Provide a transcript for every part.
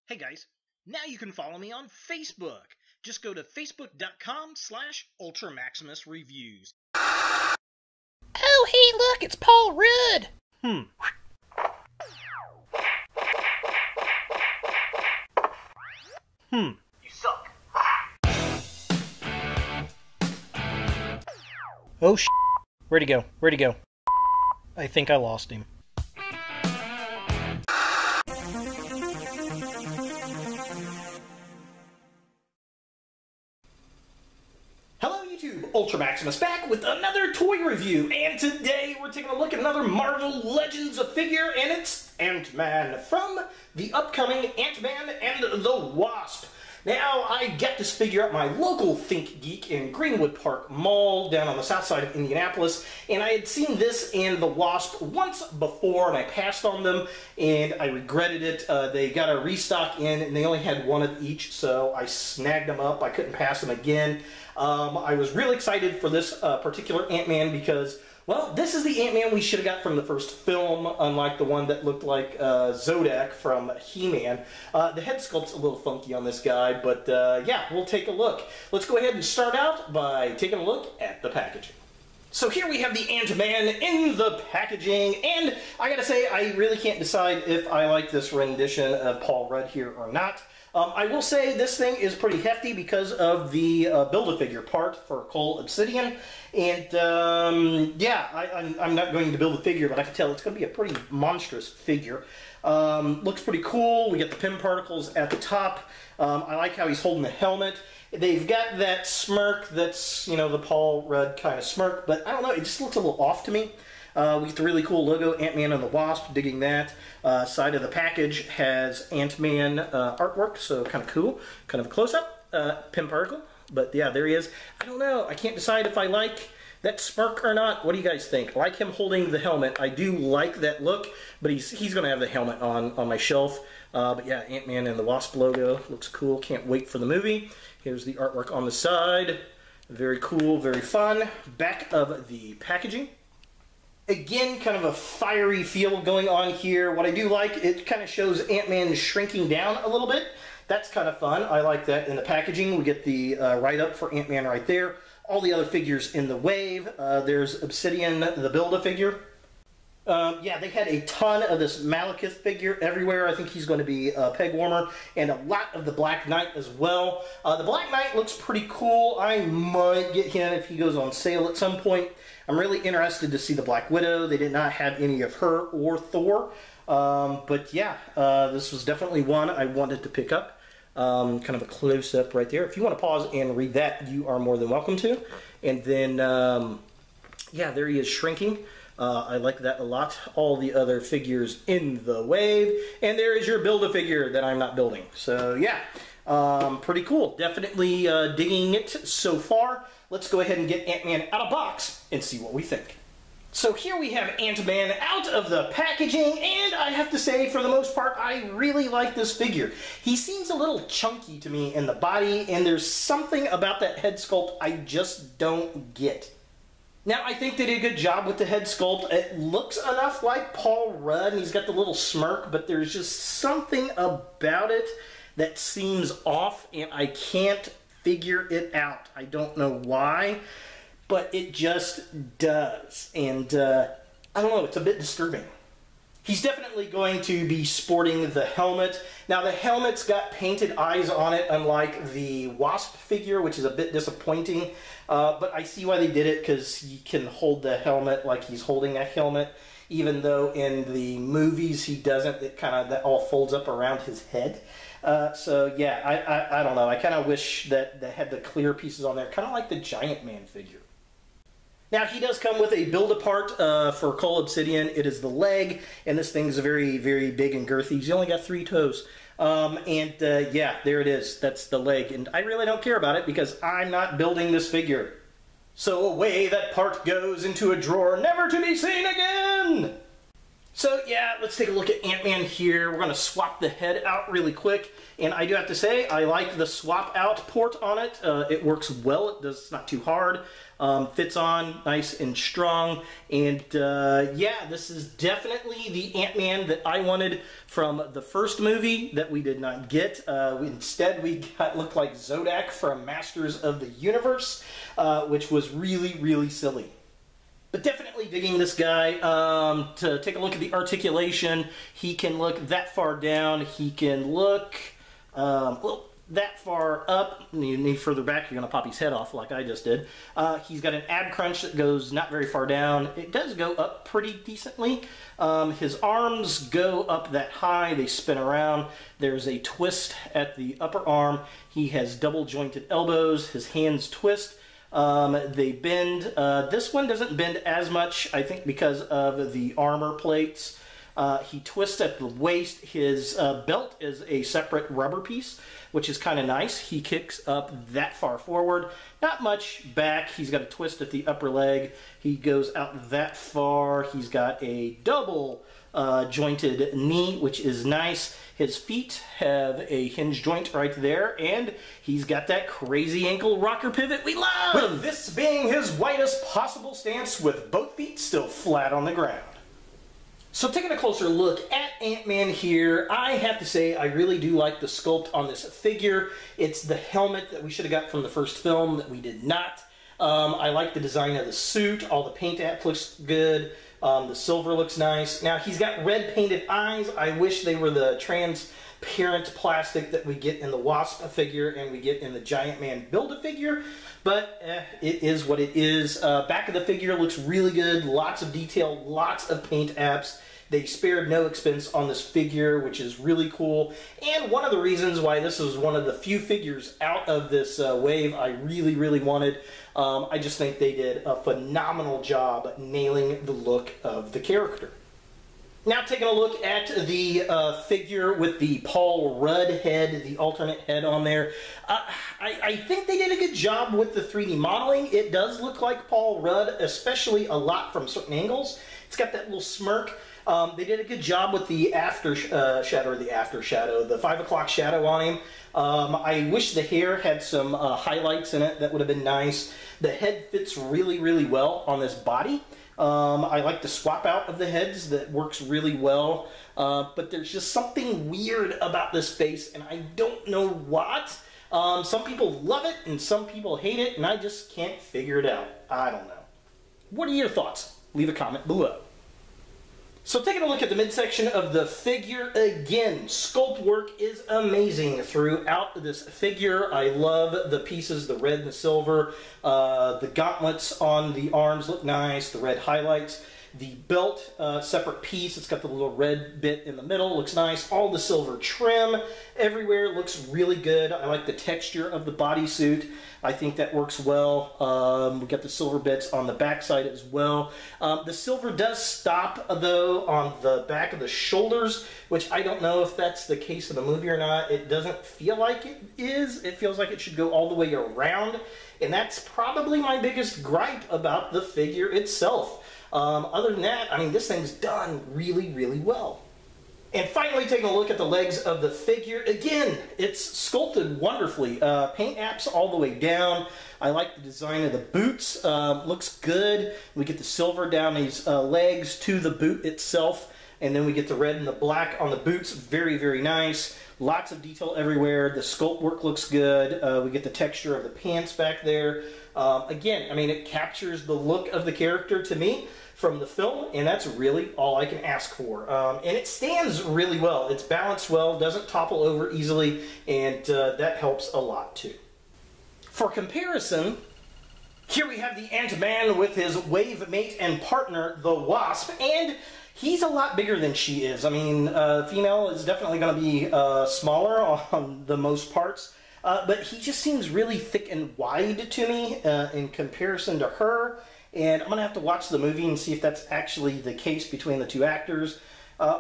Hey guys, now you can follow me on Facebook. Just go to facebook.com/UltraMaximusReviews. Oh, hey, look, it's Paul Rudd. You suck. Oh, Where'd he go? Where'd he go? I think I lost him. Hello YouTube, Ultra Maximus back with another toy review, and today we're taking a look at another Marvel Legends figure, and it's Ant-Man from the upcoming Ant-Man and the Wasp. Now, I got this figure at my local Think Geek in Greenwood Park Mall down on the south side of Indianapolis, and I had seen this and the Wasp once before, and I passed on them, and I regretted it. They got a restock in, and they only had one of each, so I snagged them up. I couldn't pass them again. I was really excited for this particular Ant-Man because, well, this is the Ant-Man we should have got from the first film, unlike the one that looked like Zodak from He-Man. The head sculpt's a little funky on this guy, but yeah, we'll take a look. Let's go ahead and start out by taking a look at the packaging. So here we have the Ant-Man in the packaging, and I gotta say, I really can't decide if I like this rendition of Paul Rudd here or not. I will say this thing is pretty hefty because of the Build-A-Figure part for Cole Obsidian, and yeah, I'm not going to build a figure, but I can tell it's going to be a pretty monstrous figure. Looks pretty cool. We get the pin particles at the top. I like how he's holding the helmet. They've got that smirk that's, you know, the Paul Rudd kind of smirk, but I don't know, it just looks a little off to me. We get the really cool logo, Ant-Man and the Wasp, digging that. Side of the package has Ant-Man artwork, so kind of cool. Kind of a close-up, pin particle. But yeah, there he is. I don't know, I can't decide if I like that smirk or not. What do you guys think? I like him holding the helmet. I do like that look, but he's going to have the helmet on my shelf. But yeah, Ant-Man and the Wasp logo looks cool. Can't wait for the movie. Here's the artwork on the side. Very cool, very fun. Back of the packaging. Again, kind of a fiery feel going on here. What I do like, it kind of shows Ant-Man shrinking down a little bit. That's kind of fun. I like that in the packaging. We get the write-up for Ant-Man right there. All the other figures in the wave. There's Obsidian, the Build-A-Figure. Yeah, they had a ton of this Malekith figure everywhere. I think he's going to be a peg warmer, and a lot of the Black Knight as well. The Black Knight looks pretty cool. I might get him if he goes on sale at some point. I'm really interested to see the Black Widow. They did not have any of her or Thor. But yeah, this was definitely one I wanted to pick up. Kind of a close-up right there. If you want to pause and read that, you are more than welcome to. And then, yeah, there he is shrinking. I like that a lot. All the other figures in the wave. And there is your Build-A-Figure that I'm not building. So yeah, pretty cool. Definitely digging it so far. Let's go ahead and get Ant-Man out of box and see what we think. So here we have Ant-Man out of the packaging, and I have to say, for the most part, I really like this figure. He seems a little chunky to me in the body, and there's something about that head sculpt I just don't get. Now, I think they did a good job with the head sculpt. It looks enough like Paul Rudd, and he's got the little smirk, but there's just something about it that seems off, and I can't figure it out. I don't know why, but it just does. And I don't know, it's a bit disturbing. He's definitely going to be sporting the helmet. Now, the helmet's got painted eyes on it, unlike the Wasp figure, which is a bit disappointing. But I see why they did it, because he can hold the helmet like he's holding a helmet, even though in the movies he doesn't. It kind of, that all folds up around his head. So yeah, I don't know. I kind of wish that they had the clear pieces on there, kind of like the Giant Man figure. Now, he does come with a build-apart for Cole Obsidian. It is the leg, and this thing's very, very big and girthy. He's only got 3 toes. Yeah, there it is. That's the leg, and I really don't care about it because I'm not building this figure. So away that part goes into a drawer, never to be seen again! So yeah, let's take a look at Ant-Man here. We're going to swap the head out really quick. And I do have to say, I like the swap out port on it. It works well. It's not too hard. Fits on nice and strong. And yeah, this is definitely the Ant-Man that I wanted from the first movie that we did not get. Instead, we looked like Zodak from Masters of the Universe, which was really, really silly. But definitely digging this guy. To take a look at the articulation, he can look that far down. He can look that far up. You need further back, you're going to pop his head off like I just did. He's got an ab crunch that goes not very far down. It does go up pretty decently. His arms go up that high. They spin around. There's a twist at the upper arm. He has double jointed elbows. His hands twist. They bend. This one doesn't bend as much, I think, because of the armor plates. He twists at the waist. His belt is a separate rubber piece, which is kind of nice. He kicks up that far forward. Not much back. He's got a twist at the upper leg. He goes out that far. He's got a double jointed knee, which is nice. His feet have a hinge joint right there, and he's got that crazy ankle rocker pivot we love! With this being his widest possible stance with both feet still flat on the ground. So taking a closer look at Ant-Man here, I have to say I really do like the sculpt on this figure. It's the helmet that we should have got from the first film that we did not. I like the design of the suit. All the paint app looks good. The silver looks nice. Now, he's got red painted eyes. I wish they were the transparent plastic that we get in the Wasp figure and we get in the Giant Man Build-A-Figure. But it is what it is. Back of the figure looks really good. Lots of detail, lots of paint apps. They spared no expense on this figure, which is really cool. And one of the reasons why this is one of the few figures out of this wave I really, really wanted. I just think they did a phenomenal job nailing the look of the character. Now taking a look at the figure with the Paul Rudd head, the alternate head on there. I think they did a good job with the 3D modeling. It does look like Paul Rudd, especially a lot from certain angles. It's got that little smirk. They did a good job with the the 5 o'clock shadow on him. I wish the hair had some highlights in it. That would have been nice. The head fits really, really well on this body. I like the swap out of the heads. That works really well. But there's just something weird about this face, and I don't know what. Some people love it, and some people hate it, and I just can't figure it out. I don't know. What are your thoughts? Leave a comment below. So taking a look at the midsection of the figure, again, sculpt work is amazing throughout this figure. I love the pieces, the red and the silver. The gauntlets on the arms look nice, the red highlights. The belt, separate piece, it's got the little red bit in the middle, looks nice. All the silver trim everywhere looks really good. I like the texture of the bodysuit. I think that works well. We got the silver bits on the back side as well. The silver does stop, though, on the back of the shoulders, which I don't know if that's the case in the movie or not. It doesn't feel like it is. It feels like it should go all the way around, and that's probably my biggest gripe about the figure itself. Other than that, I mean, this thing's done really, really well. And finally, taking a look at the legs of the figure. Again, it's sculpted wonderfully. Paint apps all the way down. I like the design of the boots. Looks good. We get the silver down these legs to the boot itself. And then we get the red and the black on the boots. Very, very nice. Lots of detail everywhere. The sculpt work looks good. We get the texture of the pants back there. Again, I mean, it captures the look of the character to me from the film, and that's really all I can ask for. And it stands really well. It's balanced well, doesn't topple over easily, and that helps a lot too. For comparison, here we have the Ant-Man with his wave mate and partner, the Wasp, and he's a lot bigger than she is. I mean, female is definitely going to be smaller on the most parts, but he just seems really thick and wide to me in comparison to her. And I'm going to have to watch the movie and see if that's actually the case between the two actors,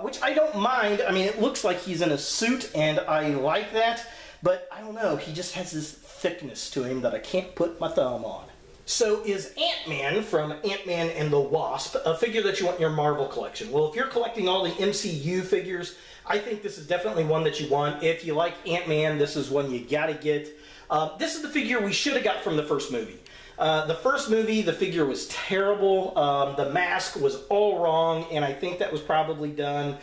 which I don't mind. I mean, it looks like he's in a suit, and I like that, but I don't know. He just has this thickness to him that I can't put my thumb on. So is Ant-Man from Ant-Man and the Wasp a figure that you want in your Marvel collection? Well, if you're collecting all the MCU figures, I think this is definitely one that you want. If you like Ant-Man, this is one you gotta get. This is the figure we should have got from the first movie. The first movie, the figure was terrible. The mask was all wrong, and I think that was probably done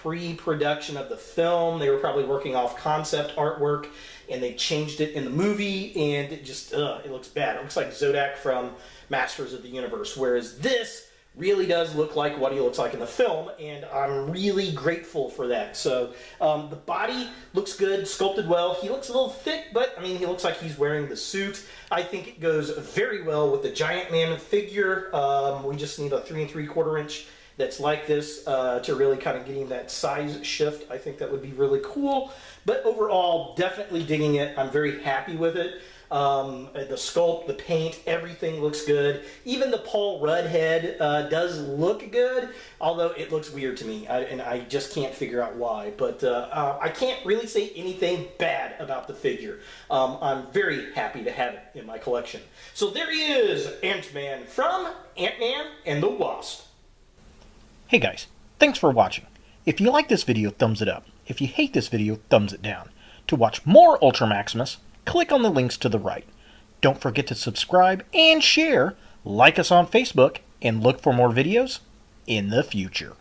pre-production of the film. They were probably working off concept artwork, and they changed it in the movie, and it just, it looks bad. It looks like Zodak from Masters of the Universe, whereas this really does look like what he looks like in the film, and I'm really grateful for that. So the body looks good, sculpted well. He looks a little thick, but I mean, he looks like he's wearing the suit. I think it goes very well with the Giant Man figure. We just need a 3 3/4 inch that's like this to really kind of getting that size shift. I think that would be really cool. But overall, definitely digging it. I'm very happy with it. The sculpt, the paint, everything looks good. Even the Paul Rudd head does look good, although it looks weird to me, and I just can't figure out why. But I can't really say anything bad about the figure. I'm very happy to have it in my collection. So there he is, Ant-Man from Ant-Man and the Wasp. Hey guys, thanks for watching. If you like this video, thumbs it up. If you hate this video, thumbs it down. To watch more Ultra Maximus, click on the links to the right. Don't forget to subscribe and share, like us on Facebook, and look for more videos in the future.